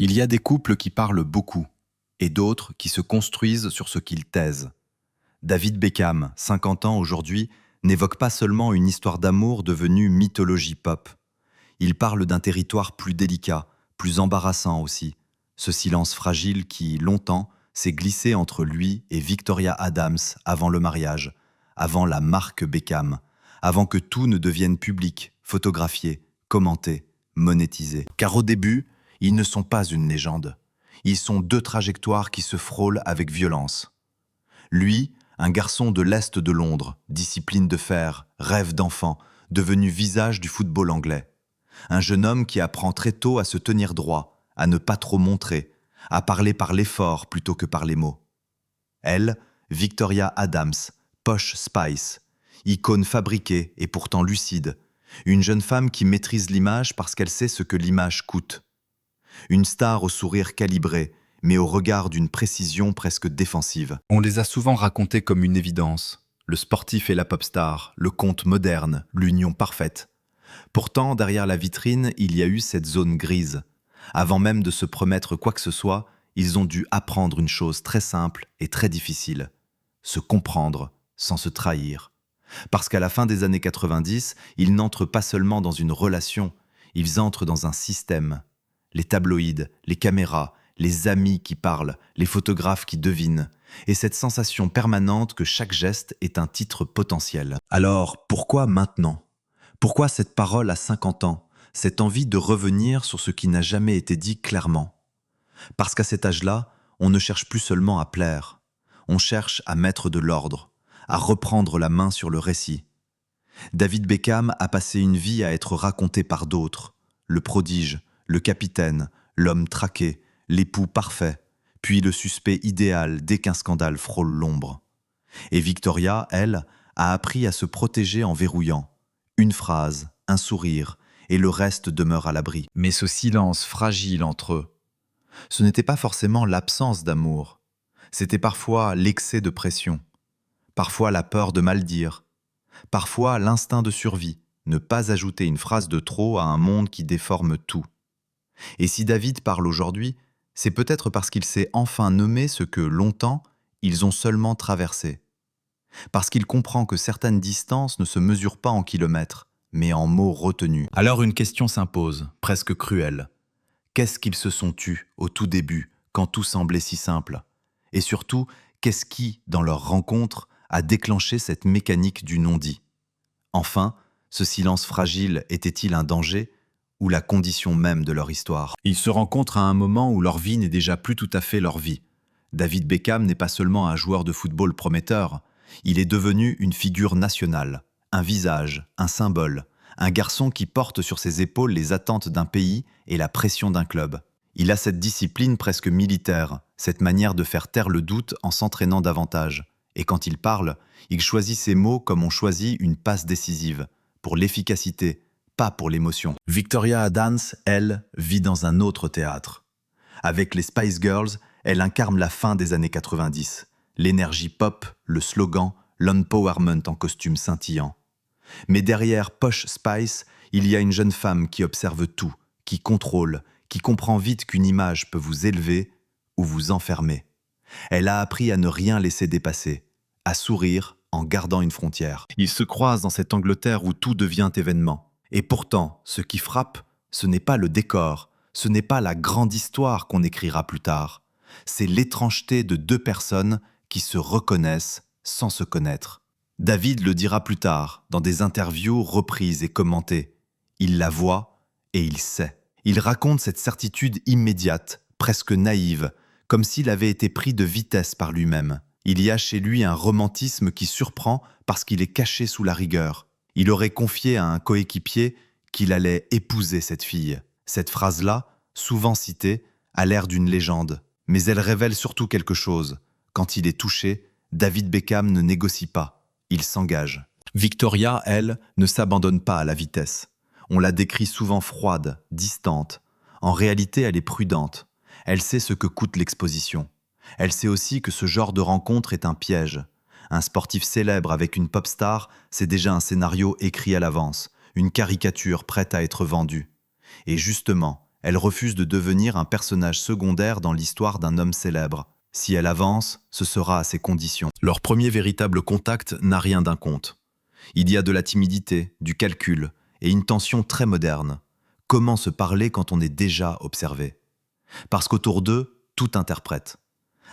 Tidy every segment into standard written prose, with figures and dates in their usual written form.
Il y a des couples qui parlent beaucoup, et d'autres qui se construisent sur ce qu'ils taisent. David Beckham, 50 ans aujourd'hui, n'évoque pas seulement une histoire d'amour devenue mythologie pop. Il parle d'un territoire plus délicat, plus embarrassant aussi. Ce silence fragile qui, longtemps, s'est glissé entre lui et Victoria Adams avant le mariage, avant la marque Beckham, avant que tout ne devienne public, photographié, commenté, monétisé. Car au début, ils ne sont pas une légende. Ils sont deux trajectoires qui se frôlent avec violence. Lui, un garçon de l'Est de Londres, discipline de fer, rêve d'enfant, devenu visage du football anglais. Un jeune homme qui apprend très tôt à se tenir droit, à ne pas trop montrer, à parler par l'effort plutôt que par les mots. Elle, Victoria Adams, Posh Spice, icône fabriquée et pourtant lucide, une jeune femme qui maîtrise l'image parce qu'elle sait ce que l'image coûte. Une star au sourire calibré, mais au regard d'une précision presque défensive. On les a souvent racontés comme une évidence. Le sportif et la pop star, le conte moderne, l'union parfaite. Pourtant, derrière la vitrine, il y a eu cette zone grise. Avant même de se promettre quoi que ce soit, ils ont dû apprendre une chose très simple et très difficile. Se comprendre sans se trahir. Parce qu'à la fin des années 90, ils n'entrent pas seulement dans une relation, ils entrent dans un système. Les tabloïds, les caméras, les amis qui parlent, les photographes qui devinent, et cette sensation permanente que chaque geste est un titre potentiel. Alors, pourquoi maintenant ? Pourquoi cette parole à 50 ans, cette envie de revenir sur ce qui n'a jamais été dit clairement ? Parce qu'à cet âge-là, on ne cherche plus seulement à plaire, on cherche à mettre de l'ordre, à reprendre la main sur le récit. David Beckham a passé une vie à être raconté par d'autres, le prodige, le capitaine, l'homme traqué, l'époux parfait, puis le suspect idéal dès qu'un scandale frôle l'ombre. Et Victoria, elle, a appris à se protéger en verrouillant. Une phrase, un sourire, et le reste demeure à l'abri. Mais ce silence fragile entre eux, ce n'était pas forcément l'absence d'amour. C'était parfois l'excès de pression, parfois la peur de mal dire, parfois l'instinct de survie, ne pas ajouter une phrase de trop à un monde qui déforme tout. Et si David parle aujourd'hui, c'est peut-être parce qu'il s'est enfin nommé ce que, longtemps, ils ont seulement traversé. Parce qu'il comprend que certaines distances ne se mesurent pas en kilomètres, mais en mots retenus. Alors une question s'impose, presque cruelle. Qu'est-ce qu'ils se sont tus au tout début, quand tout semblait si simple ? Et surtout, qu'est-ce qui, dans leur rencontre, a déclenché cette mécanique du non-dit ? Enfin, ce silence fragile était-il un danger ou la condition même de leur histoire ? Ils se rencontrent à un moment où leur vie n'est déjà plus tout à fait leur vie. David Beckham n'est pas seulement un joueur de football prometteur, il est devenu une figure nationale, un visage, un symbole, un garçon qui porte sur ses épaules les attentes d'un pays et la pression d'un club. Il a cette discipline presque militaire, cette manière de faire taire le doute en s'entraînant davantage. Et quand il parle, il choisit ses mots comme on choisit une passe décisive, pour l'efficacité, pas pour l'émotion. Victoria Adams, elle, vit dans un autre théâtre. Avec les Spice Girls, elle incarne la fin des années 90. L'énergie pop, le slogan, l'empowerment en costume scintillant. Mais derrière Posh Spice, il y a une jeune femme qui observe tout, qui contrôle, qui comprend vite qu'une image peut vous élever ou vous enfermer. Elle a appris à ne rien laisser dépasser, à sourire en gardant une frontière. Ils se croisent dans cette Angleterre où tout devient événement. Et pourtant, ce qui frappe, ce n'est pas le décor, ce n'est pas la grande histoire qu'on écrira plus tard. C'est l'étrangeté de deux personnes qui se reconnaissent sans se connaître. David le dira plus tard, dans des interviews reprises et commentées. Il la voit et il sait. Il raconte cette certitude immédiate, presque naïve, comme s'il avait été pris de vitesse par lui-même. Il y a chez lui un romantisme qui surprend parce qu'il est caché sous la rigueur. Il aurait confié à un coéquipier qu'il allait épouser cette fille. Cette phrase-là, souvent citée, a l'air d'une légende. Mais elle révèle surtout quelque chose. Quand il est touché, David Beckham ne négocie pas. Il s'engage. Victoria, elle, ne s'abandonne pas à la vitesse. On la décrit souvent froide, distante. En réalité, elle est prudente. Elle sait ce que coûte l'exposition. Elle sait aussi que ce genre de rencontre est un piège. Un sportif célèbre avec une pop star, c'est déjà un scénario écrit à l'avance, une caricature prête à être vendue. Et justement, Elle refuse de devenir un personnage secondaire dans l'histoire d'un homme célèbre. Si elle avance, ce sera à ses conditions. Leur premier véritable contact n'a rien d'un conte. Il y a de la timidité, du calcul et une tension très moderne. Comment se parler quand on est déjà observé? Parce qu'autour d'eux, tout interprète.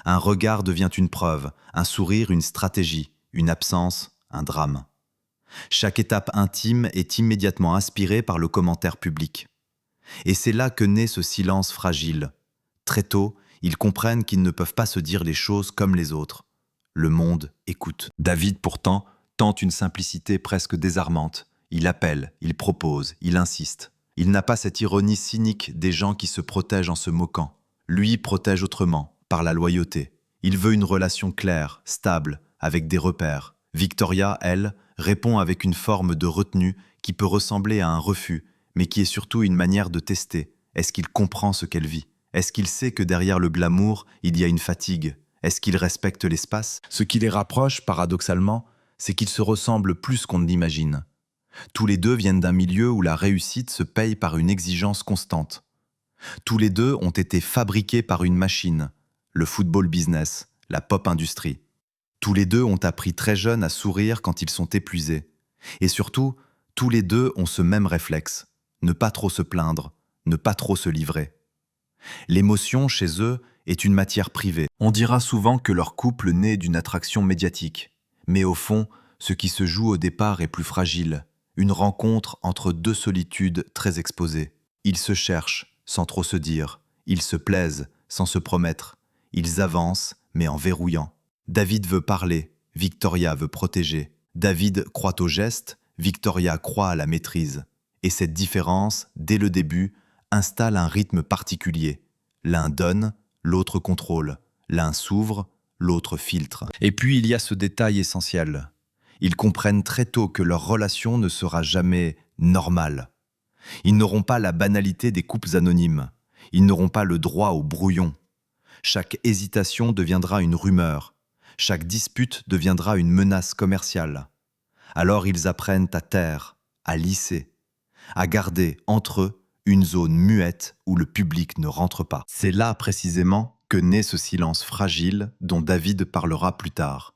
Un regard devient une preuve, un sourire une stratégie, une absence un drame. Chaque étape intime est immédiatement inspirée par le commentaire public. Et c'est là que naît ce silence fragile. Très tôt, ils comprennent qu'ils ne peuvent pas se dire les choses comme les autres. Le monde écoute. David, pourtant, tente une simplicité presque désarmante. Il appelle, il propose, il insiste. Il n'a pas cette ironie cynique des gens qui se protègent en se moquant. Lui protège autrement, par la loyauté. Il veut une relation claire, stable, avec des repères. Victoria, elle, répond avec une forme de retenue qui peut ressembler à un refus, mais qui est surtout une manière de tester. Est-ce qu'il comprend ce qu'elle vit? Est-ce qu'il sait que derrière le glamour, il y a une fatigue? Est-ce qu'il respecte l'espace? Ce qui les rapproche, paradoxalement, c'est qu'ils se ressemblent plus qu'on ne l'imagine. Tous les deux viennent d'un milieu où la réussite se paye par une exigence constante. Tous les deux ont été fabriqués par une machine, le football business, la pop industrie. Tous les deux ont appris très jeunes à sourire quand ils sont épuisés. Et surtout, tous les deux ont ce même réflexe, ne pas trop se plaindre, ne pas trop se livrer. L'émotion, chez eux, est une matière privée. On dira souvent que leur couple naît d'une attraction médiatique. Mais au fond, ce qui se joue au départ est plus fragile. Une rencontre entre deux solitudes très exposées. Ils se cherchent, sans trop se dire. Ils se plaisent, sans se promettre. Ils avancent, mais en verrouillant. David veut parler, Victoria veut protéger. David croit au geste, Victoria croit à la maîtrise. Et cette différence, dès le début, installe un rythme particulier. L'un donne, l'autre contrôle. L'un s'ouvre, l'autre filtre. Et puis il y a ce détail essentiel. Ils comprennent très tôt que leur relation ne sera jamais normale. Ils n'auront pas la banalité des couples anonymes. Ils n'auront pas le droit au brouillon. Chaque hésitation deviendra une rumeur. Chaque dispute deviendra une menace commerciale. Alors ils apprennent à taire, à lisser, à garder entre eux une zone muette où le public ne rentre pas. C'est là précisément que naît ce silence fragile dont David parlera plus tard.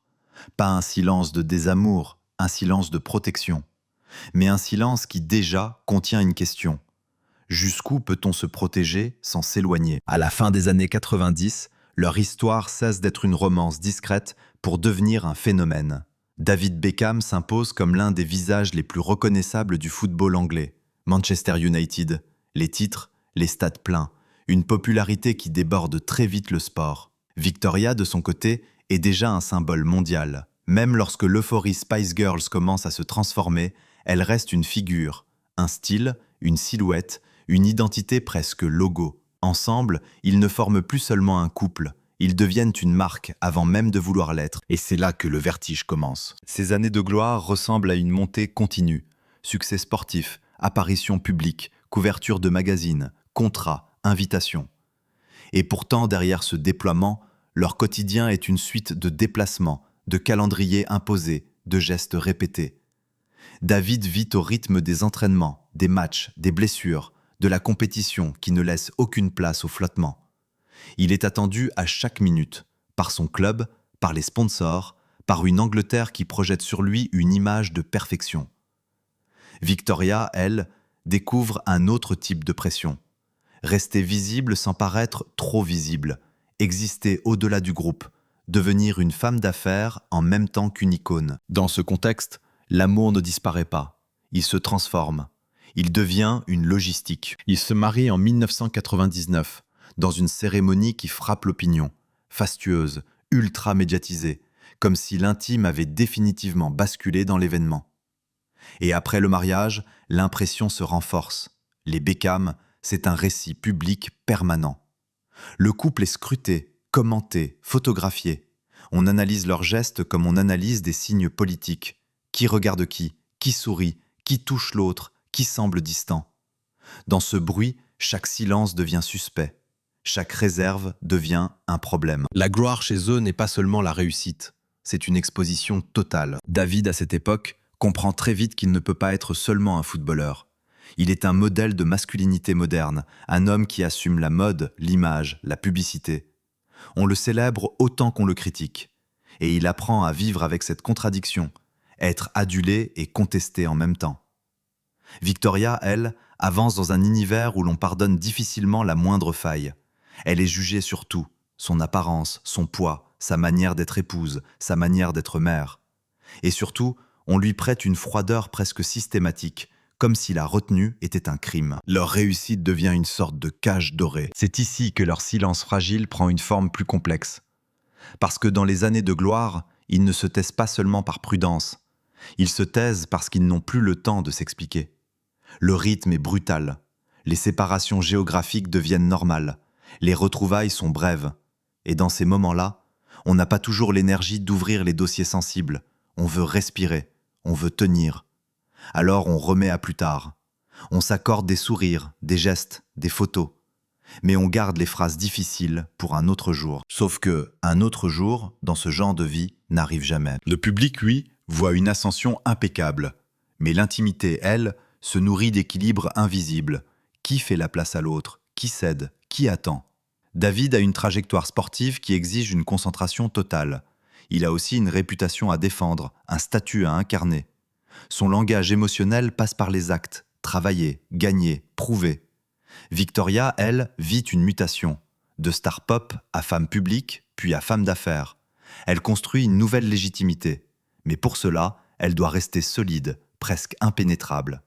Pas un silence de désamour, un silence de protection, mais un silence qui déjà contient une question. Jusqu'où peut-on se protéger sans s'éloigner? À la fin des années 90, leur histoire cesse d'être une romance discrète pour devenir un phénomène. David Beckham s'impose comme l'un des visages les plus reconnaissables du football anglais. Manchester United, les titres, les stades pleins, une popularité qui déborde très vite le sport. Victoria, de son côté, est déjà un symbole mondial. Même lorsque l'euphorie Spice Girls commence à se transformer, elle reste une figure, un style, une silhouette, une identité presque logo. Ensemble, ils ne forment plus seulement un couple, ils deviennent une marque avant même de vouloir l'être. Et c'est là que le vertige commence. Ces années de gloire ressemblent à une montée continue. Succès sportif, apparitions publiques, couverture de magazines, contrats, invitations. Et pourtant, derrière ce déploiement, leur quotidien est une suite de déplacements, de calendriers imposés, de gestes répétés. David vit au rythme des entraînements, des matchs, des blessures, de la compétition qui ne laisse aucune place au flottement. Il est attendu à chaque minute, par son club, par les sponsors, par une Angleterre qui projette sur lui une image de perfection. Victoria, elle, découvre un autre type de pression. Rester visible sans paraître trop visible, exister au-delà du groupe, devenir une femme d'affaires en même temps qu'une icône. Dans ce contexte, l'amour ne disparaît pas, il se transforme. Il devient une logistique. Il se marie en 1999, dans une cérémonie qui frappe l'opinion, fastueuse, ultra médiatisée, comme si l'intime avait définitivement basculé dans l'événement. Et après le mariage, l'impression se renforce. Les Beckham, c'est un récit public permanent. Le couple est scruté, commenté, photographié. On analyse leurs gestes comme on analyse des signes politiques. Qui regarde qui sourit, qui touche l'autre, qui semble distant. Dans ce bruit, chaque silence devient suspect. Chaque réserve devient un problème. La gloire chez eux n'est pas seulement la réussite, c'est une exposition totale. David, à cette époque, comprend très vite qu'il ne peut pas être seulement un footballeur. Il est un modèle de masculinité moderne, un homme qui assume la mode, l'image, la publicité. On le célèbre autant qu'on le critique. Et il apprend à vivre avec cette contradiction, être adulé et contesté en même temps. Victoria, elle, avance dans un univers où l'on pardonne difficilement la moindre faille. Elle est jugée sur tout, son apparence, son poids, sa manière d'être épouse, sa manière d'être mère. Et surtout, on lui prête une froideur presque systématique, comme si la retenue était un crime. Leur réussite devient une sorte de cage dorée. C'est ici que leur silence fragile prend une forme plus complexe. Parce que dans les années de gloire, ils ne se taisent pas seulement par prudence. Ils se taisent parce qu'ils n'ont plus le temps de s'expliquer. Le rythme est brutal. Les séparations géographiques deviennent normales. Les retrouvailles sont brèves. Et dans ces moments-là, on n'a pas toujours l'énergie d'ouvrir les dossiers sensibles. On veut respirer, on veut tenir. Alors on remet à plus tard. On s'accorde des sourires, des gestes, des photos. Mais on garde les phrases difficiles pour un autre jour. Sauf que un autre jour, dans ce genre de vie, n'arrive jamais. Le public, lui, voit une ascension impeccable. Mais l'intimité, elle, se nourrit d'équilibres invisibles. Qui fait la place à l'autre? Qui cède? Qui attend? David a une trajectoire sportive qui exige une concentration totale. Il a aussi une réputation à défendre, un statut à incarner. Son langage émotionnel passe par les actes, travailler, gagner, prouver. Victoria, elle, vit une mutation, de star pop à femme publique, puis à femme d'affaires. Elle construit une nouvelle légitimité, mais pour cela, elle doit rester solide, presque impénétrable.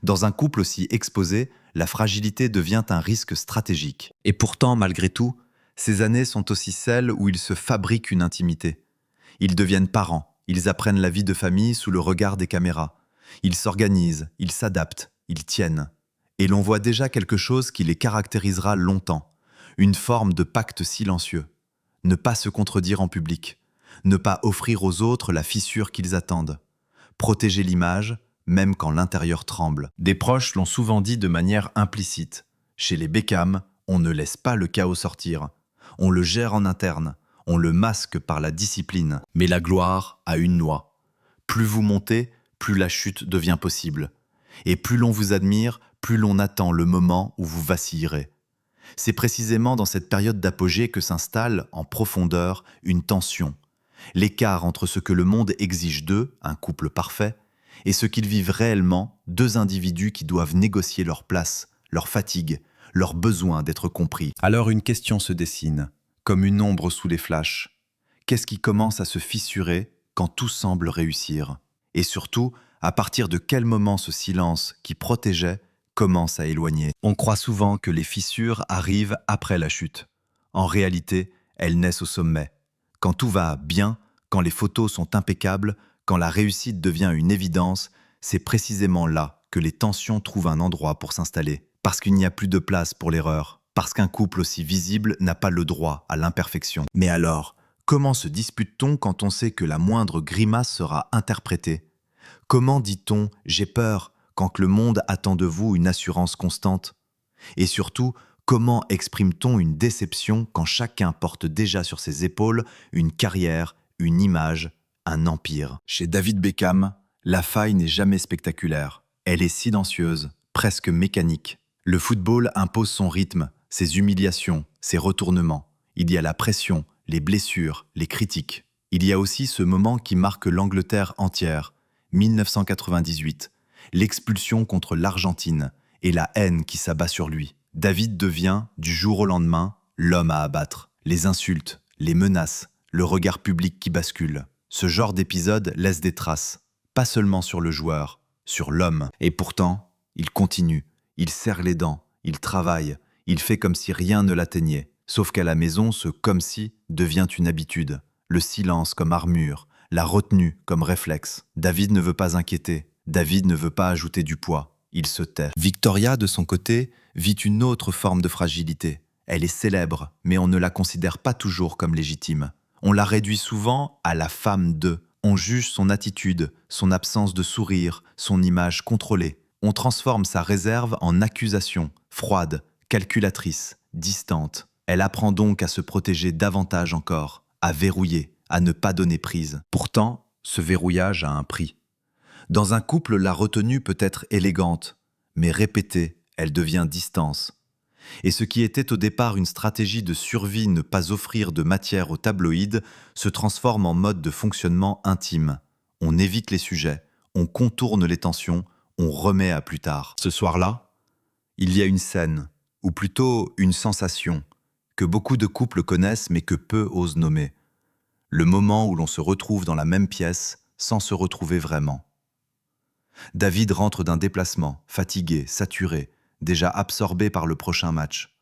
Dans un couple aussi exposé, la fragilité devient un risque stratégique. Et pourtant, malgré tout, ces années sont aussi celles où ils se fabriquent une intimité. Ils deviennent parents, ils apprennent la vie de famille sous le regard des caméras. Ils s'organisent, ils s'adaptent, ils tiennent. Et l'on voit déjà quelque chose qui les caractérisera longtemps, une forme de pacte silencieux. Ne pas se contredire en public, ne pas offrir aux autres la fissure qu'ils attendent. Protéger l'image, même quand l'intérieur tremble. Des proches l'ont souvent dit de manière implicite. Chez les Beckham, on ne laisse pas le chaos sortir. On le gère en interne, on le masque par la discipline. Mais la gloire a une loi. Plus vous montez, plus la chute devient possible. Et plus l'on vous admire, plus l'on attend le moment où vous vacillerez. C'est précisément dans cette période d'apogée que s'installe, en profondeur, une tension. L'écart entre ce que le monde exige d'eux, un couple parfait, et ce qu'ils vivent réellement, deux individus qui doivent négocier leur place, leur fatigue, leur besoin d'être compris. Alors une question se dessine, comme une ombre sous les flashs. Qu'est-ce qui commence à se fissurer quand tout semble réussir? Et surtout, à partir de quel moment ce silence qui protégeait commence à éloigner? On croit souvent que les fissures arrivent après la chute. En réalité, elles naissent au sommet. Quand tout va bien, quand les photos sont impeccables, quand la réussite devient une évidence, c'est précisément là que les tensions trouvent un endroit pour s'installer. Parce qu'il n'y a plus de place pour l'erreur. Parce qu'un couple aussi visible n'a pas le droit à l'imperfection. Mais alors, comment se dispute-t-on quand on sait que la moindre grimace sera interprétée? Comment dit-on « j'ai peur » quand le monde attend de vous une assurance constante? Et surtout, comment exprime-t-on une déception quand chacun porte déjà sur ses épaules une carrière, une image, un empire? Chez David Beckham, la faille n'est jamais spectaculaire. Elle est silencieuse, presque mécanique. Le football impose son rythme, ses humiliations, ses retournements. Il y a la pression, les blessures, les critiques. Il y a aussi ce moment qui marque l'Angleterre entière, 1998, l'expulsion contre l'Argentine et la haine qui s'abat sur lui. David devient, du jour au lendemain, l'homme à abattre. Les insultes, les menaces, le regard public qui bascule. Ce genre d'épisode laisse des traces, pas seulement sur le joueur, sur l'homme. Et pourtant, il continue, il serre les dents, il travaille, il fait comme si rien ne l'atteignait. Sauf qu'à la maison, ce « comme si » devient une habitude. Le silence comme armure, la retenue comme réflexe. David ne veut pas inquiéter, David ne veut pas ajouter du poids, il se tait. Victoria, de son côté, vit une autre forme de fragilité. Elle est célèbre, mais on ne la considère pas toujours comme légitime. On la réduit souvent à la femme de. On juge son attitude, son absence de sourire, son image contrôlée. On transforme sa réserve en accusation, froide, calculatrice, distante. Elle apprend donc à se protéger davantage encore, à verrouiller, à ne pas donner prise. Pourtant, ce verrouillage a un prix. Dans un couple, la retenue peut être élégante, mais répétée, elle devient distance. Et ce qui était au départ une stratégie de survie, ne pas offrir de matière aux tabloïds, se transforme en mode de fonctionnement intime. On évite les sujets, on contourne les tensions, on remet à plus tard. Ce soir-là, il y a une scène, ou plutôt une sensation, que beaucoup de couples connaissent mais que peu osent nommer. Le moment où l'on se retrouve dans la même pièce sans se retrouver vraiment. David rentre d'un déplacement, fatigué, saturé, déjà absorbé par le prochain match.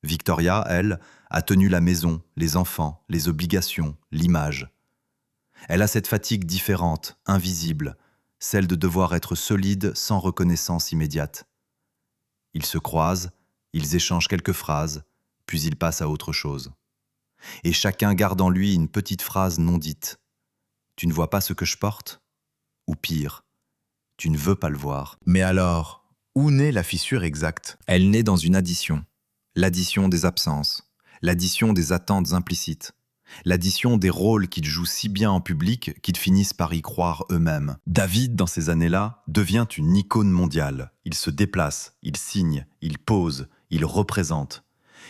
Victoria, elle, a tenu la maison, les enfants, les obligations, l'image. Elle a cette fatigue différente, invisible, celle de devoir être solide sans reconnaissance immédiate. Ils se croisent, ils échangent quelques phrases, puis ils passent à autre chose. Et chacun garde en lui une petite phrase non dite. « Tu ne vois pas ce que je porte ?» Ou pire, « Tu ne veux pas le voir. » Mais alors, où naît la fissure exacte ? Elle naît dans une addition. L'addition des absences, l'addition des attentes implicites, l'addition des rôles qu'ils jouent si bien en public qu'ils finissent par y croire eux-mêmes. David, dans ces années-là, devient une icône mondiale. Il se déplace, il signe, il pose, il représente.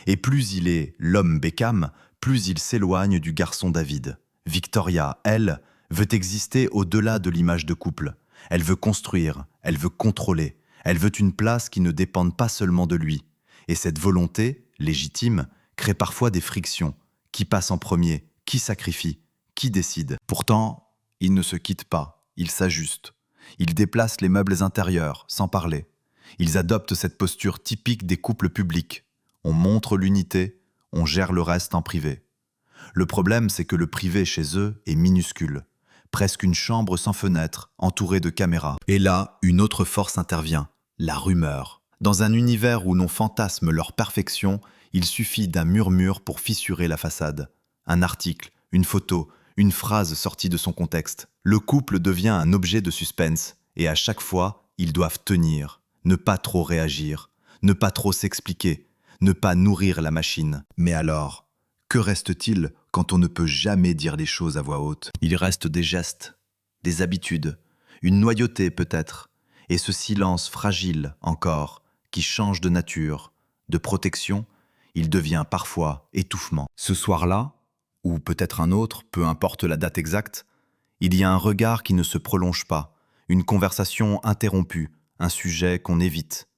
Et plus il est l'homme Beckham, plus il s'éloigne du garçon David. Victoria, elle, veut exister au-delà de l'image de couple. Elle veut construire, elle veut contrôler, elle veut une place qui ne dépende pas seulement de lui. Et cette volonté, légitime, crée parfois des frictions. Qui passe en premier? Qui sacrifie? Qui décide? Pourtant, ils ne se quittent pas, ils s'ajustent. Ils déplacent les meubles intérieurs, sans parler. Ils adoptent cette posture typique des couples publics. On montre l'unité, on gère le reste en privé. Le problème, c'est que le privé chez eux est minuscule. Presque une chambre sans fenêtre, entourée de caméras. Et là, une autre force intervient, la rumeur. Dans un univers où l'on fantasme leur perfection, il suffit d'un murmure pour fissurer la façade. Un article, une photo, une phrase sortie de son contexte. Le couple devient un objet de suspense, et à chaque fois, ils doivent tenir, ne pas trop réagir, ne pas trop s'expliquer, ne pas nourrir la machine. Mais alors, que reste-t-il quand on ne peut jamais dire les choses à voix haute? Il reste des gestes, des habitudes, une noyauté peut-être, et ce silence fragile encore, qui change de nature, de protection, il devient parfois étouffement. Ce soir-là, ou peut-être un autre, peu importe la date exacte, il y a un regard qui ne se prolonge pas, une conversation interrompue, un sujet qu'on évite.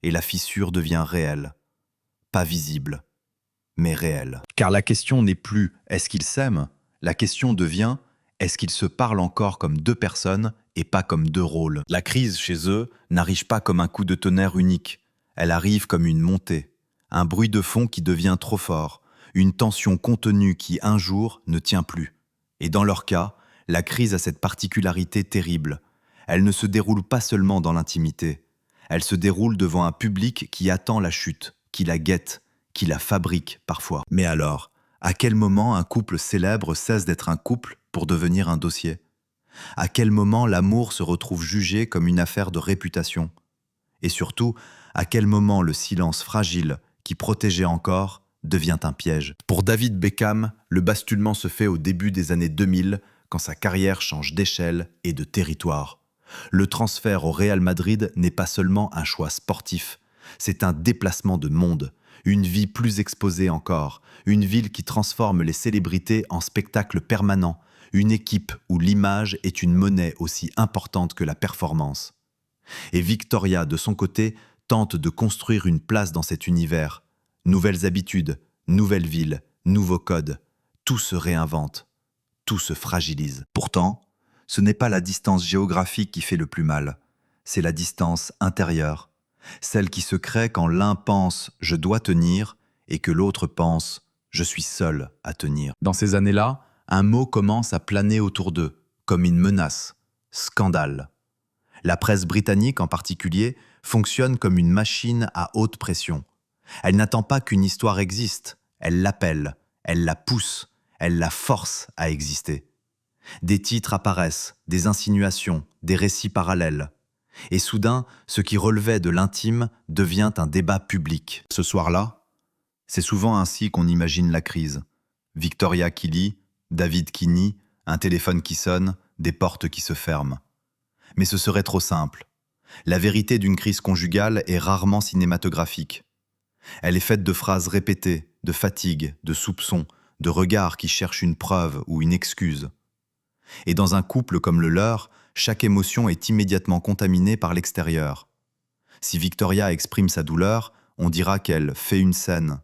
Et la fissure devient réelle, pas visible, mais réelle. Car la question n'est plus « est-ce qu'ils s'aiment ?», la question devient « est-ce qu'ils se parlent encore comme deux personnes et pas comme deux rôles ?» La crise chez eux n'arrive pas comme un coup de tonnerre unique, elle arrive comme une montée, un bruit de fond qui devient trop fort, une tension contenue qui un jour ne tient plus. Et dans leur cas, la crise a cette particularité terrible. Elle ne se déroule pas seulement dans l'intimité, elle se déroule devant un public qui attend la chute, qui la guette, qui la fabrique parfois. Mais alors, à quel moment un couple célèbre cesse d'être un couple pour devenir un dossier? À quel moment l'amour se retrouve jugé comme une affaire de réputation? Et surtout, à quel moment le silence fragile, qui protégeait encore, devient un piège? Pour David Beckham, le basculement se fait au début des années 2000, quand sa carrière change d'échelle et de territoire. Le transfert au Real Madrid n'est pas seulement un choix sportif, c'est un déplacement de monde, une vie plus exposée encore, une ville qui transforme les célébrités en spectacle permanent, une équipe où l'image est une monnaie aussi importante que la performance. Et Victoria, de son côté, tente de construire une place dans cet univers. Nouvelles habitudes, nouvelles villes, nouveaux codes, tout se réinvente, tout se fragilise. Pourtant, ce n'est pas la distance géographique qui fait le plus mal, c'est la distance intérieure, celle qui se crée quand l'un pense « je dois tenir » et que l'autre pense « je suis seul à tenir ». Dans ces années-là, un mot commence à planer autour d'eux, comme une menace, scandale. La presse britannique en particulier fonctionne comme une machine à haute pression. Elle n'attend pas qu'une histoire existe, elle l'appelle, elle la pousse, elle la force à exister. Des titres apparaissent, des insinuations, des récits parallèles. Et soudain, ce qui relevait de l'intime devient un débat public. Ce soir-là, c'est souvent ainsi qu'on imagine la crise. Victoria qui lit, David qui nie, un téléphone qui sonne, des portes qui se ferment. Mais ce serait trop simple. La vérité d'une crise conjugale est rarement cinématographique. Elle est faite de phrases répétées, de fatigue, de soupçons, de regards qui cherchent une preuve ou une excuse. Et dans un couple comme le leur, chaque émotion est immédiatement contaminée par l'extérieur. Si Victoria exprime sa douleur, on dira qu'elle fait une scène.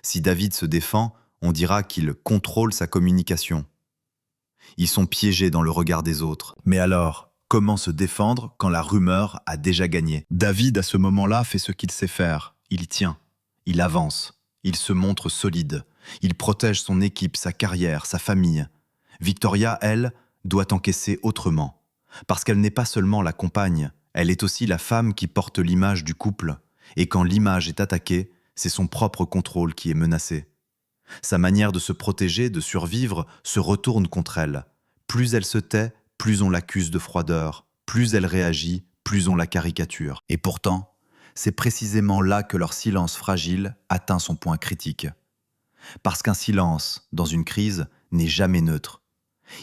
Si David se défend, on dira qu'il contrôle sa communication. Ils sont piégés dans le regard des autres. Mais alors, comment se défendre quand la rumeur a déjà gagné? David, à ce moment-là, fait ce qu'il sait faire. Il tient, il avance, il se montre solide, il protège son équipe, sa carrière, sa famille. Victoria, elle, doit encaisser autrement. Parce qu'elle n'est pas seulement la compagne, elle est aussi la femme qui porte l'image du couple. Et quand l'image est attaquée, c'est son propre contrôle qui est menacé. Sa manière de se protéger, de survivre, se retourne contre elle. Plus elle se tait, plus on l'accuse de froideur. Plus elle réagit, plus on la caricature. Et pourtant, c'est précisément là que leur silence fragile atteint son point critique. Parce qu'un silence, dans une crise, n'est jamais neutre.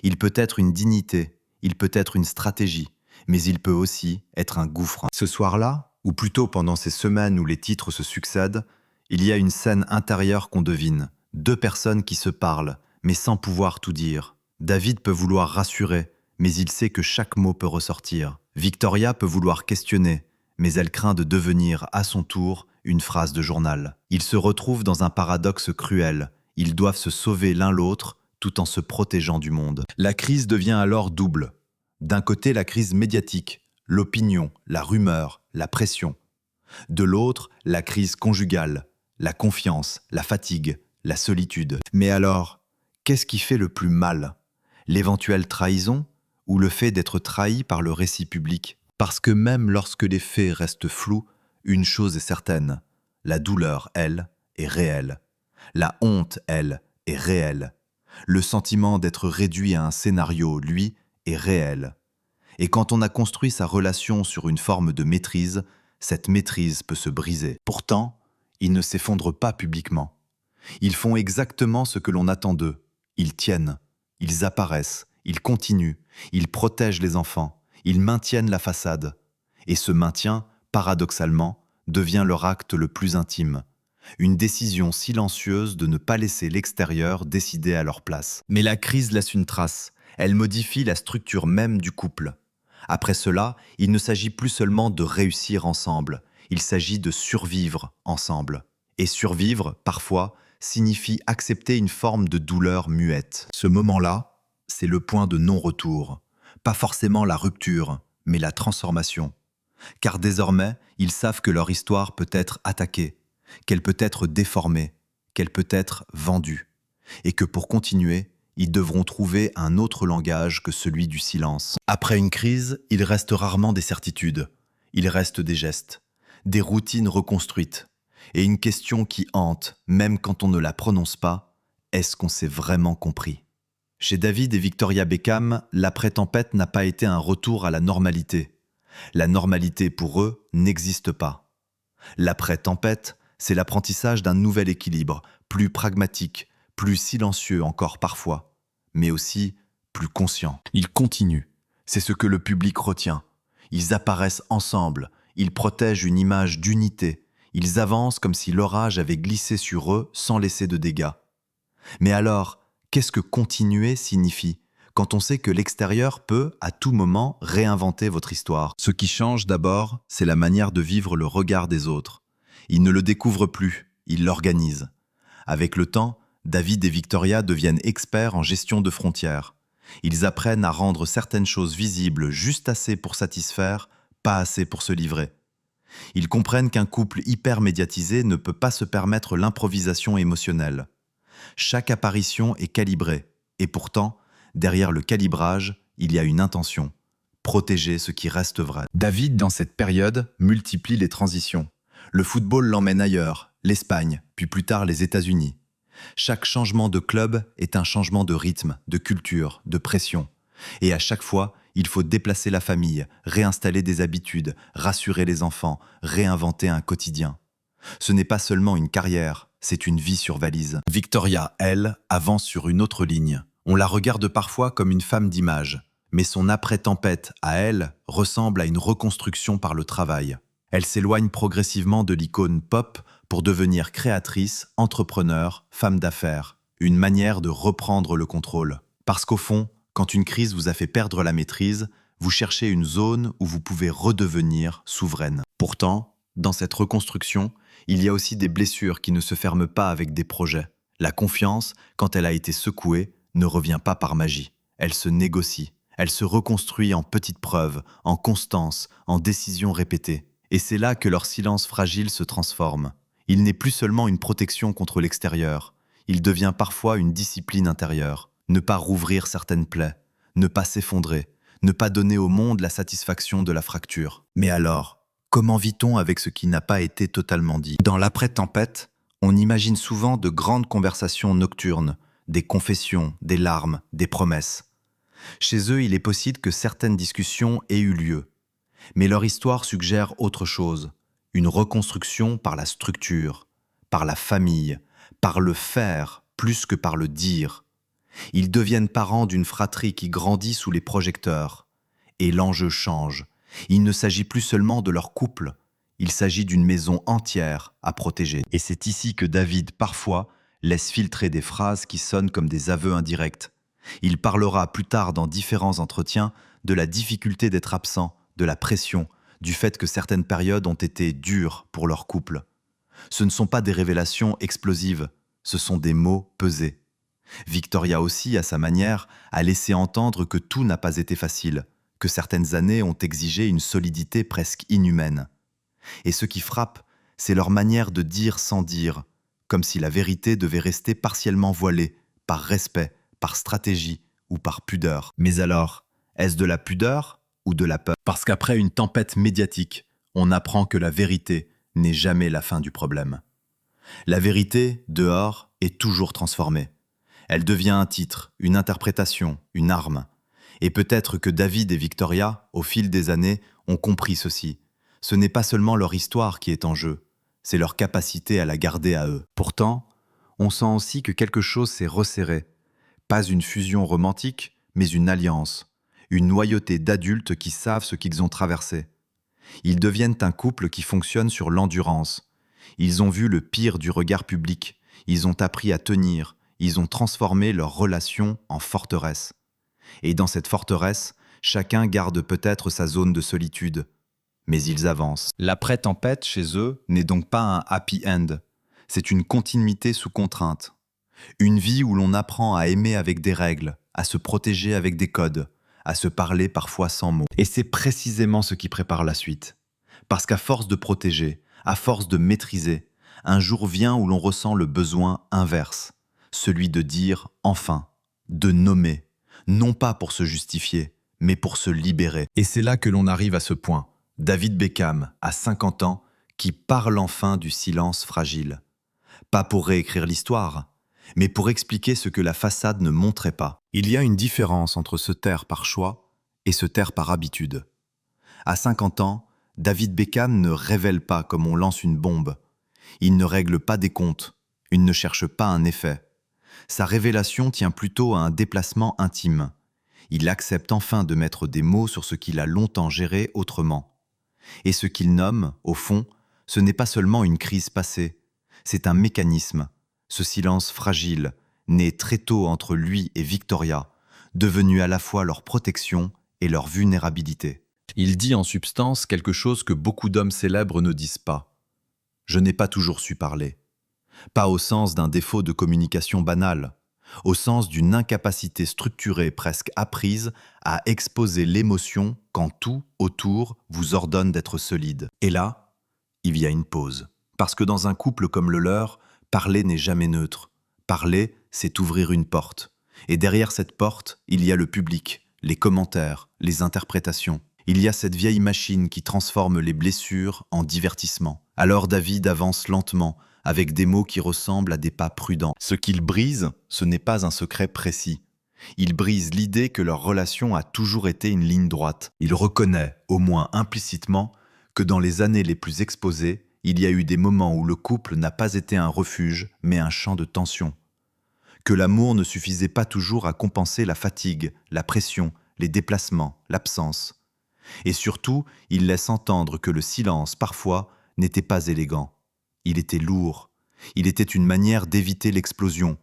Il peut être une dignité, il peut être une stratégie, mais il peut aussi être un gouffre. Ce soir-là, ou plutôt pendant ces semaines où les titres se succèdent, il y a une scène intérieure qu'on devine. Deux personnes qui se parlent, mais sans pouvoir tout dire. David peut vouloir rassurer, mais il sait que chaque mot peut ressortir. Victoria peut vouloir questionner, mais elle craint de devenir, à son tour, une phrase de journal. Ils se retrouvent dans un paradoxe cruel. Ils doivent se sauver l'un l'autre, tout en se protégeant du monde. La crise devient alors double. D'un côté, la crise médiatique, l'opinion, la rumeur, la pression. De l'autre, la crise conjugale, la confiance, la fatigue, la solitude. Mais alors, qu'est-ce qui fait le plus mal? L'éventuelle trahison ou le fait d'être trahi par le récit public? Parce que même lorsque les faits restent flous, une chose est certaine, la douleur, elle, est réelle. La honte, elle, est réelle. Le sentiment d'être réduit à un scénario, lui, est réel. Et quand on a construit sa relation sur une forme de maîtrise, cette maîtrise peut se briser. Pourtant, ils ne s'effondrent pas publiquement. Ils font exactement ce que l'on attend d'eux. Ils tiennent, ils apparaissent, ils continuent, ils protègent les enfants, ils maintiennent la façade. Et ce maintien, paradoxalement, devient leur acte le plus intime. Une décision silencieuse de ne pas laisser l'extérieur décider à leur place. Mais la crise laisse une trace. Elle modifie la structure même du couple. Après cela, il ne s'agit plus seulement de réussir ensemble, il s'agit de survivre ensemble. Et survivre, parfois, signifie accepter une forme de douleur muette. Ce moment-là, c'est le point de non-retour. Pas forcément la rupture, mais la transformation. Car désormais, ils savent que leur histoire peut être attaquée, qu'elle peut être déformée, qu'elle peut être vendue. Et que pour continuer, ils devront trouver un autre langage que celui du silence. Après une crise, il reste rarement des certitudes. Il reste des gestes, des routines reconstruites. Et une question qui hante, même quand on ne la prononce pas, est-ce qu'on s'est vraiment compris? Chez David et Victoria Beckham, l'après-tempête n'a pas été un retour à la normalité. La normalité pour eux n'existe pas. L'après-tempête, c'est l'apprentissage d'un nouvel équilibre, plus pragmatique, plus silencieux encore parfois, mais aussi plus conscient. Ils continuent, c'est ce que le public retient. Ils apparaissent ensemble, ils protègent une image d'unité, ils avancent comme si l'orage avait glissé sur eux sans laisser de dégâts. Mais alors, qu'est-ce que continuer signifie quand on sait que l'extérieur peut, à tout moment, réinventer votre histoire? Ce qui change d'abord, c'est la manière de vivre le regard des autres. Ils ne le découvrent plus, ils l'organisent. Avec le temps, David et Victoria deviennent experts en gestion de frontières. Ils apprennent à rendre certaines choses visibles juste assez pour satisfaire, pas assez pour se livrer. Ils comprennent qu'un couple hyper médiatisé ne peut pas se permettre l'improvisation émotionnelle. Chaque apparition est calibrée, et pourtant, derrière le calibrage, il y a une intention. Protéger ce qui reste vrai. David, dans cette période, multiplie les transitions. Le football l'emmène ailleurs, l'Espagne, puis plus tard les États-Unis. Chaque changement de club est un changement de rythme, de culture, de pression. Et à chaque fois, il faut déplacer la famille, réinstaller des habitudes, rassurer les enfants, réinventer un quotidien. Ce n'est pas seulement une carrière, c'est une vie sur valise. Victoria, elle, avance sur une autre ligne. On la regarde parfois comme une femme d'image, Mais son après-tempête, à elle, ressemble à une reconstruction par le travail. Elle s'éloigne progressivement de l'icône pop pour devenir créatrice, entrepreneur, femme d'affaires. Une manière de reprendre le contrôle. Parce qu'au fond, quand une crise vous a fait perdre la maîtrise, vous cherchez une zone où vous pouvez redevenir souveraine. Pourtant, dans cette reconstruction, il y a aussi des blessures qui ne se ferment pas avec des projets. La confiance, quand elle a été secouée, ne revient pas par magie. Elle se négocie. Elle se reconstruit en petites preuves, en constance, en décisions répétées. Et c'est là que leur silence fragile se transforme. Il n'est plus seulement une protection contre l'extérieur. Il devient parfois une discipline intérieure. Ne pas rouvrir certaines plaies, ne pas s'effondrer, ne pas donner au monde la satisfaction de la fracture. Mais alors, comment vit-on avec ce qui n'a pas été totalement dit? Dans l'après-tempête, on imagine souvent de grandes conversations nocturnes, des confessions, des larmes, des promesses. Chez eux, il est possible que certaines discussions aient eu lieu. Mais leur histoire suggère autre chose, une reconstruction par la structure, par la famille, par le faire plus que par le dire. Ils deviennent parents d'une fratrie qui grandit sous les projecteurs. Et l'enjeu change. Il ne s'agit plus seulement de leur couple, il s'agit d'une maison entière à protéger. Et c'est ici que David, parfois, laisse filtrer des phrases qui sonnent comme des aveux indirects. Il parlera plus tard dans différents entretiens de la difficulté d'être absent, de la pression, du fait que certaines périodes ont été dures pour leur couple. Ce ne sont pas des révélations explosives, ce sont des mots pesés. Victoria aussi, à sa manière, a laissé entendre que tout n'a pas été facile, que certaines années ont exigé une solidité presque inhumaine. Et ce qui frappe, c'est leur manière de dire sans dire, comme si la vérité devait rester partiellement voilée, par respect, par stratégie ou par pudeur. Mais alors, est-ce de la pudeur ou de la peur? Parce qu'après une tempête médiatique, on apprend que la vérité n'est jamais la fin du problème. La vérité, dehors, est toujours transformée. Elle devient un titre, une interprétation, une arme. Et peut-être que David et Victoria, au fil des années, ont compris ceci. Ce n'est pas seulement leur histoire qui est en jeu, c'est leur capacité à la garder à eux. Pourtant, on sent aussi que quelque chose s'est resserré. Pas une fusion romantique, mais une alliance, une noyauté d'adultes qui savent ce qu'ils ont traversé. Ils deviennent un couple qui fonctionne sur l'endurance. Ils ont vu le pire du regard public, ils ont appris à tenir, ils ont transformé leur relation en forteresse. Et dans cette forteresse, chacun garde peut-être sa zone de solitude. Mais ils avancent. L'après-tempête, chez eux, n'est donc pas un happy end. C'est une continuité sous contrainte. Une vie où l'on apprend à aimer avec des règles, à se protéger avec des codes, à se parler parfois sans mots. Et c'est précisément ce qui prépare la suite. Parce qu'à force de protéger, à force de maîtriser, un jour vient où l'on ressent le besoin inverse, celui de dire enfin, de nommer, non pas pour se justifier, mais pour se libérer. Et c'est là que l'on arrive à ce point. David Beckham, à 50 ans, qui parle enfin du silence fragile. Pas pour réécrire l'histoire, mais pour expliquer ce que la façade ne montrait pas. Il y a une différence entre se taire par choix et se taire par habitude. À 50 ans, David Beckham ne révèle pas comme on lance une bombe. Il ne règle pas des comptes, il ne cherche pas un effet. Sa révélation tient plutôt à un déplacement intime. Il accepte enfin de mettre des mots sur ce qu'il a longtemps géré autrement. Et ce qu'il nomme, au fond, ce n'est pas seulement une crise passée, c'est un mécanisme, ce silence fragile, né très tôt entre lui et Victoria, devenu à la fois leur protection et leur vulnérabilité. Il dit en substance quelque chose que beaucoup d'hommes célèbres ne disent pas. Je n'ai pas toujours su parler. Pas au sens d'un défaut de communication banal, au sens d'une incapacité structurée presque apprise à exposer l'émotion quand tout autour vous ordonne d'être solide. Et là, il y a une pause. Parce que dans un couple comme le leur, parler n'est jamais neutre. Parler, c'est ouvrir une porte. Et derrière cette porte, il y a le public, les commentaires, les interprétations. Il y a cette vieille machine qui transforme les blessures en divertissement. Alors David avance lentement, avec des mots qui ressemblent à des pas prudents. Ce qu'il brise, ce n'est pas un secret précis. Il brise l'idée que leur relation a toujours été une ligne droite. Il reconnaît, au moins implicitement, que dans les années les plus exposées, il y a eu des moments où le couple n'a pas été un refuge, mais un champ de tension. Que l'amour ne suffisait pas toujours à compenser la fatigue, la pression, les déplacements, l'absence. Et surtout, il laisse entendre que le silence, parfois, n'était pas élégant. Il était lourd. Il était une manière d'éviter l'explosion,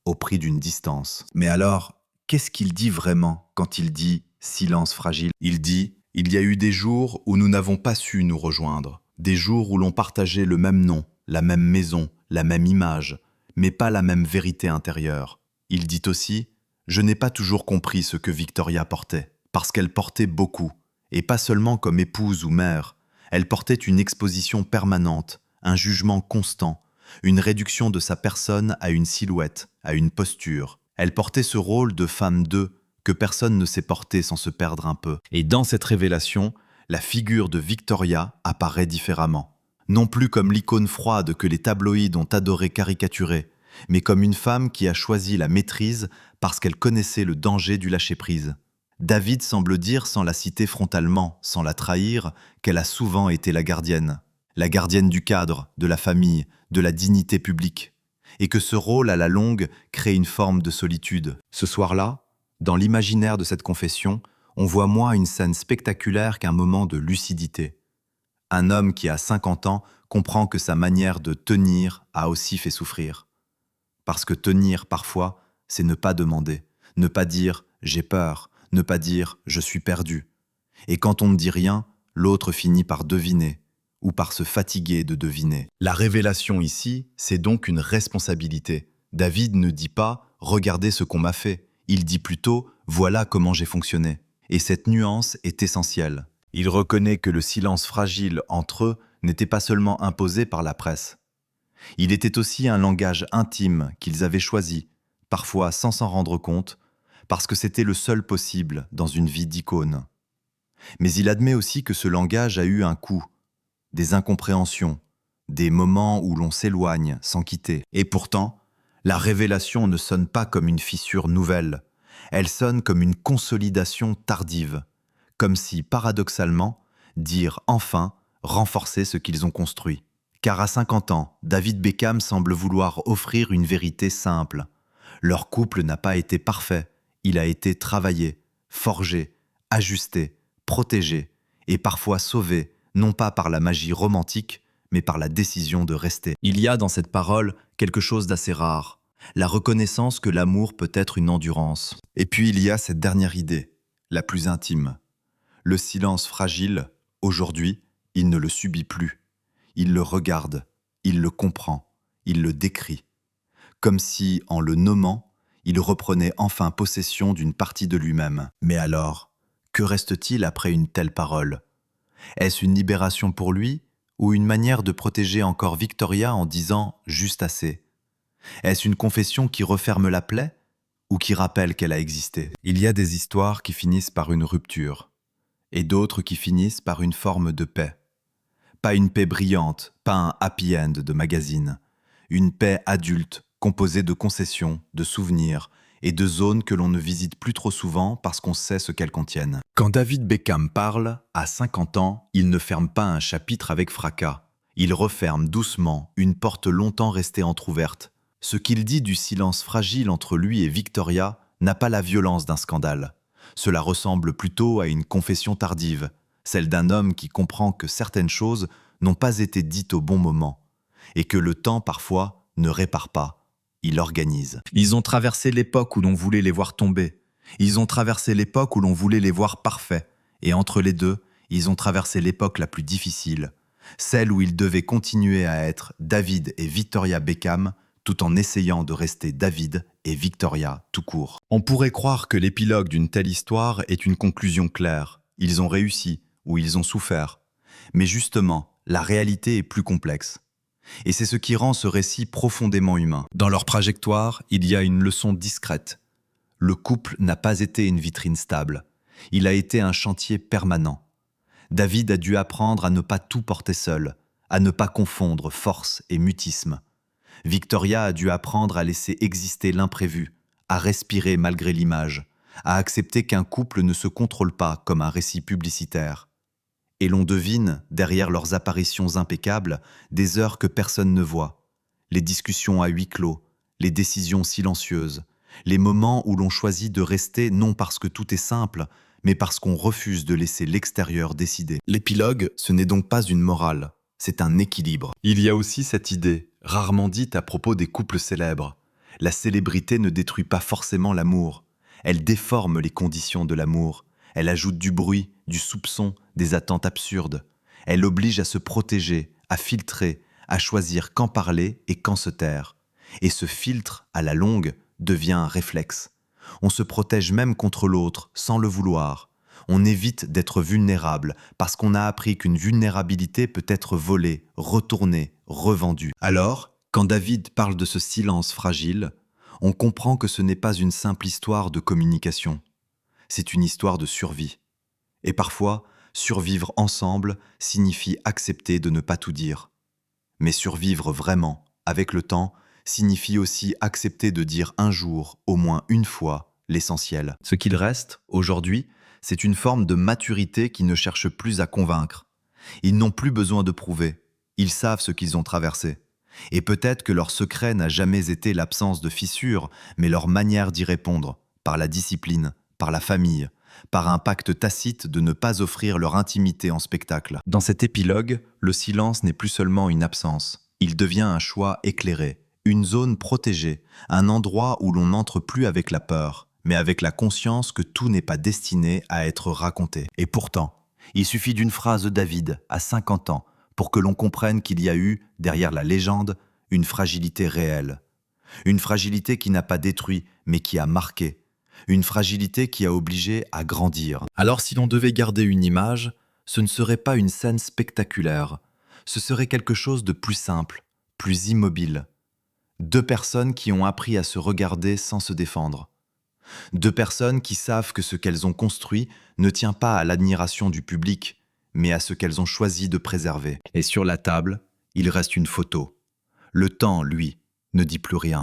au prix d'une distance. Mais alors, qu'est-ce qu'il dit vraiment quand il dit « silence fragile » ? Il dit « Il y a eu des jours où nous n'avons pas su nous rejoindre. Des jours où l'on partageait le même nom, la même maison, la même image, mais pas la même vérité intérieure. » Il dit aussi « Je n'ai pas toujours compris ce que Victoria portait, parce qu'elle portait beaucoup, et pas seulement comme épouse ou mère. Elle portait une exposition permanente, un jugement constant, une réduction de sa personne à une silhouette, à une posture. Elle portait ce rôle de femme d'eux que personne ne sait porter sans se perdre un peu. Et dans cette révélation, la figure de Victoria apparaît différemment. Non plus comme l'icône froide que les tabloïds ont adoré caricaturer, mais comme une femme qui a choisi la maîtrise parce qu'elle connaissait le danger du lâcher-prise. David semble dire, sans la citer frontalement, sans la trahir, qu'elle a souvent été la gardienne du cadre, de la famille, de la dignité publique, et que ce rôle à la longue crée une forme de solitude. Ce soir-là, dans l'imaginaire de cette confession, on voit moins une scène spectaculaire qu'un moment de lucidité. Un homme qui a 50 ans comprend que sa manière de tenir a aussi fait souffrir. Parce que tenir, parfois, c'est ne pas demander, ne pas dire « j'ai peur », ne pas dire « je suis perdu ». Et quand on ne dit rien, l'autre finit par deviner, ou par se fatiguer de deviner. La révélation ici, c'est donc une responsabilité. David ne dit pas « regardez ce qu'on m'a fait », il dit plutôt « voilà comment j'ai fonctionné ». Et cette nuance est essentielle. Il reconnaît que le silence fragile entre eux n'était pas seulement imposé par la presse. Il était aussi un langage intime qu'ils avaient choisi, parfois sans s'en rendre compte, parce que c'était le seul possible dans une vie d'icône. Mais il admet aussi que ce langage a eu un coût, des incompréhensions, des moments où l'on s'éloigne sans quitter. Et pourtant, la révélation ne sonne pas comme une fissure nouvelle, elle sonne comme une consolidation tardive, comme si, paradoxalement, dire « enfin » renforçait ce qu'ils ont construit. Car à 50 ans, David Beckham semble vouloir offrir une vérité simple. Leur couple n'a pas été parfait, il a été travaillé, forgé, ajusté, protégé et parfois sauvé, non pas par la magie romantique, mais par la décision de rester. Il y a dans cette parole quelque chose d'assez rare, la reconnaissance que l'amour peut être une endurance. Et puis il y a cette dernière idée, la plus intime. Le silence fragile, aujourd'hui, il ne le subit plus. Il le regarde, il le comprend, il le décrit. Comme si, en le nommant, il reprenait enfin possession d'une partie de lui-même. Mais alors, que reste-t-il après une telle parole ? Est-ce une libération pour lui ou une manière de protéger encore Victoria en disant « juste assez » ? Est-ce une confession qui referme la plaie ou qui rappelle qu'elle a existé ? Il y a des histoires qui finissent par une rupture et d'autres qui finissent par une forme de paix. Pas une paix brillante, pas un happy end de magazine. Une paix adulte, composée de concessions, de souvenirs et de zones que l'on ne visite plus trop souvent parce qu'on sait ce qu'elles contiennent. Quand David Beckham parle, à 50 ans, il ne ferme pas un chapitre avec fracas. Il referme doucement une porte longtemps restée entr'ouverte. Ce qu'il dit du silence fragile entre lui et Victoria n'a pas la violence d'un scandale. Cela ressemble plutôt à une confession tardive, celle d'un homme qui comprend que certaines choses n'ont pas été dites au bon moment, et que le temps, parfois, ne répare pas, il organise. Ils ont traversé l'époque où l'on voulait les voir tomber, ils ont traversé l'époque où l'on voulait les voir parfaits, et entre les deux, ils ont traversé l'époque la plus difficile, celle où ils devaient continuer à être David et Victoria Beckham, tout en essayant de rester David et Victoria tout court. On pourrait croire que l'épilogue d'une telle histoire est une conclusion claire. Ils ont réussi, ou ils ont souffert. Mais justement, la réalité est plus complexe. Et c'est ce qui rend ce récit profondément humain. Dans leur trajectoire, il y a une leçon discrète. Le couple n'a pas été une vitrine stable. Il a été un chantier permanent. David a dû apprendre à ne pas tout porter seul, à ne pas confondre force et mutisme. Victoria a dû apprendre à laisser exister l'imprévu, à respirer malgré l'image, à accepter qu'un couple ne se contrôle pas comme un récit publicitaire. Et l'on devine, derrière leurs apparitions impeccables, des heures que personne ne voit, les discussions à huis clos, les décisions silencieuses, Les moments où l'on choisit de rester non parce que tout est simple, mais parce qu'on refuse de laisser l'extérieur décider. L'épilogue, ce n'est donc pas une morale, c'est un équilibre. Il y a aussi cette idée, rarement dite à propos des couples célèbres. La célébrité ne détruit pas forcément l'amour. Elle déforme les conditions de l'amour. Elle ajoute du bruit, du soupçon, des attentes absurdes. Elle oblige à se protéger, à filtrer, à choisir quand parler et quand se taire. Et ce filtre, à la longue, devient un réflexe. On se protège même contre l'autre, sans le vouloir. On évite d'être vulnérable, parce qu'on a appris qu'une vulnérabilité peut être volée, retournée, revendue. Alors, quand David parle de ce silence fragile, on comprend que ce n'est pas une simple histoire de communication. C'est une histoire de survie. Et parfois, survivre ensemble signifie accepter de ne pas tout dire. Mais survivre vraiment, avec le temps, signifie aussi accepter de dire un jour, au moins une fois, l'essentiel. Ce qu'il reste, aujourd'hui, c'est une forme de maturité qui ne cherche plus à convaincre. Ils n'ont plus besoin de prouver. Ils savent ce qu'ils ont traversé. Et peut-être que leur secret n'a jamais été l'absence de fissures, mais leur manière d'y répondre, par la discipline, par la famille, par un pacte tacite de ne pas offrir leur intimité en spectacle. Dans cet épilogue, le silence n'est plus seulement une absence. Il devient un choix éclairé, une zone protégée, un endroit où l'on n'entre plus avec la peur, mais avec la conscience que tout n'est pas destiné à être raconté. Et pourtant, il suffit d'une phrase de David, à 50 ans, pour que l'on comprenne qu'il y a eu, derrière la légende, une fragilité réelle. Une fragilité qui n'a pas détruit, mais qui a marqué. Une fragilité qui a obligé à grandir. Alors si l'on devait garder une image, ce ne serait pas une scène spectaculaire. Ce serait quelque chose de plus simple, plus immobile. Deux personnes qui ont appris à se regarder sans se défendre. Deux personnes qui savent que ce qu'elles ont construit ne tient pas à l'admiration du public, mais à ce qu'elles ont choisi de préserver. Et sur la table, il reste une photo. Le temps, lui, ne dit plus rien.